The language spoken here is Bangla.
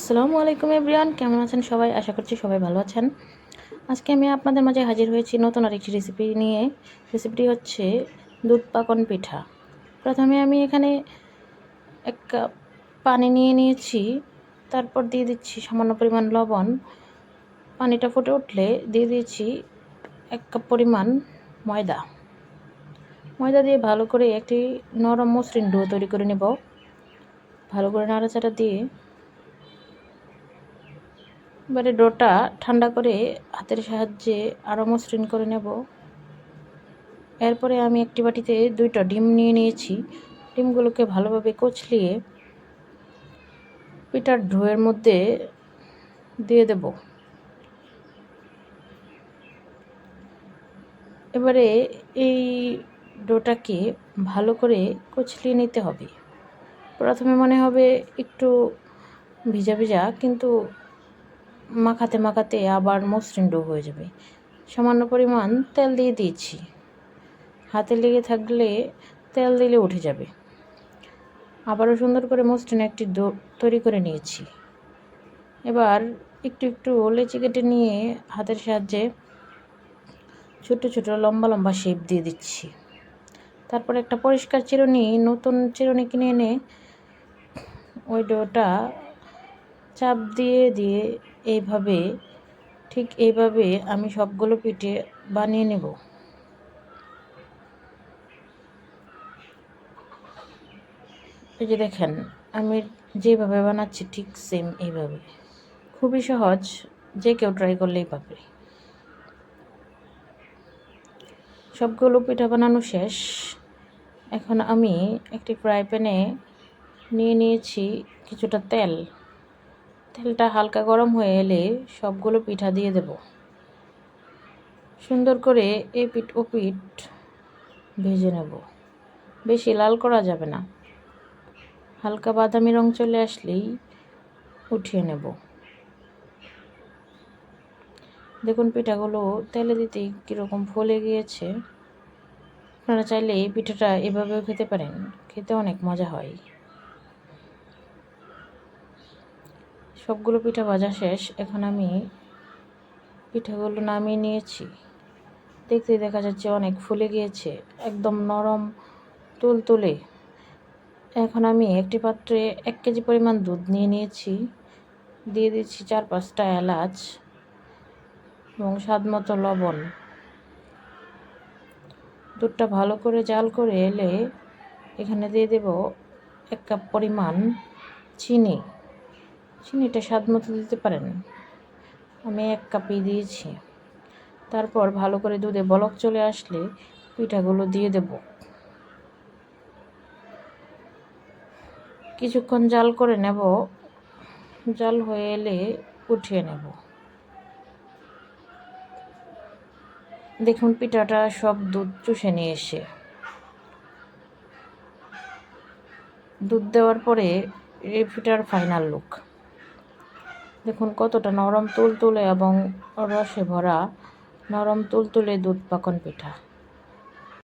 আসসালামু আলাইকুম এভরিওয়ান, কেমন আছেন সবাই? আশা করছি সবাই ভালো আছেন। আজকে আমি আপনাদের মাঝে হাজির হয়েছি নতুন আরেকটি রেসিপি নিয়ে। রেসিপিটি হচ্ছে দুধ পাকন পিঠা। প্রথমে আমি এখানে 1 কাপ পানি নিয়ে নিয়েছি, তারপর দিয়ে দিচ্ছি সামান্য পরিমাণ লবণ। পানিটা ফুটে উঠলে দিয়ে দিয়েছি 1 কাপ পরিমাণ ময়দা। ময়দা দিয়ে ভালো করে একটি নরম মসৃণ ডো তৈরি করে নেব। ভালো করে নাড়াচাড়া দিয়ে এবারে ডোটা ঠান্ডা করে হাতের সাহায্যে আরও মসৃণ করে নেব। এরপরে আমি একটি বাটিতে 2টা ডিম নিয়ে নিয়েছি। ডিমগুলোকে ভালোভাবে কচলিয়ে পিঠার ডোয়ের মধ্যে দিয়ে দেব। এবারে এই ডোটাকে ভালো করে কচলিয়ে নিতে হবে। প্রথমে মনে হবে একটু ভিজা ভিজা, কিন্তু মাখাতে মাখাতে আবার মসৃণ ডো হয়ে যাবে। সামান্য পরিমাণ তেল দিয়ে দিয়েছি। হাতে লেগে থাকলে তেল দিলে উঠে যাবে। আবারও সুন্দর করে মসৃণ একটি ডো তৈরি করে নিয়েছি। এবার একটু একটু লেচি কেটে নিয়ে হাতের সাহায্যে ছোট ছোট লম্বা লম্বা শেপ দিয়ে দিচ্ছি। তারপর একটা পরিষ্কার চিরুনি, নতুন চিরুনি কিনে এনে ওই ডোটা চাপ দিয়ে দিয়ে এইভাবে, ঠিক এইভাবে আমি সবগুলো পিঠে বানিয়ে নেব। এই যে দেখেন, আমি যেভাবে বানাচ্ছি ঠিক সেম এইভাবে। খুবই সহজ, যে কেউ ট্রাই করলেই পারবে। সবগুলো পিঠা বানানো শেষ। এখন আমি একটি ফ্রাই প্যানে নিয়ে নিয়েছি কিছুটা তেল। তেলটা হালকা গরম হয়ে এলে সবগুলো পিঠা দিয়ে দেব। সুন্দর করে এই পিঠ ও পিঠ ভেজে নেব। বেশি লাল করা যাবে না, হালকা বাদামি রং চলে আসলেই উঠিয়ে নেব। দেখুন পিঠাগুলো তেলে দিতেই কীরকম ফুলে গিয়েছে। আপনারা চাইলে এই পিঠাটা এভাবেও খেতে পারেন, খেতে অনেক মজা হয়। সবগুলো পিঠা ভাজা শেষ। এখন আমি পিঠাগুলো নামিয়ে নিয়েছি। দেখতে দেখা যাচ্ছে অনেক ফুলে গিয়েছে, একদম নরম তুলতুলে। এখন আমি একটি পাত্রে 1 কেজি পরিমাণ দুধ নিয়ে নিয়েছি। দিয়ে দিচ্ছি 4-5টা এলাচ এবং স্বাদমতো লবণ। দুধটা ভালো করে জাল করে এলে এখানে দিয়ে দেব 1 কাপ পরিমাণ চিনি। চিনিটা স্বাদমতো দিতে পারেন, আমি 1 কাপই দিয়েছি। তারপর ভালো করে দুধে বলক চলে আসলে পিঠাগুলো দিয়ে দেব। কিছুক্ষণ জাল করে নেব। জাল হয়ে এলে উঠিয়ে নেব। দেখুন পিঠাটা সব দুধ চুষে নিয়ে এসে, দুধ দেওয়ার পরে এই পিঠার ফাইনাল লুক দেখুন, কতটা নরম তুলতুলে এবং রসে ভরা নরম তুলতুলে দুধ পাকন পিঠা।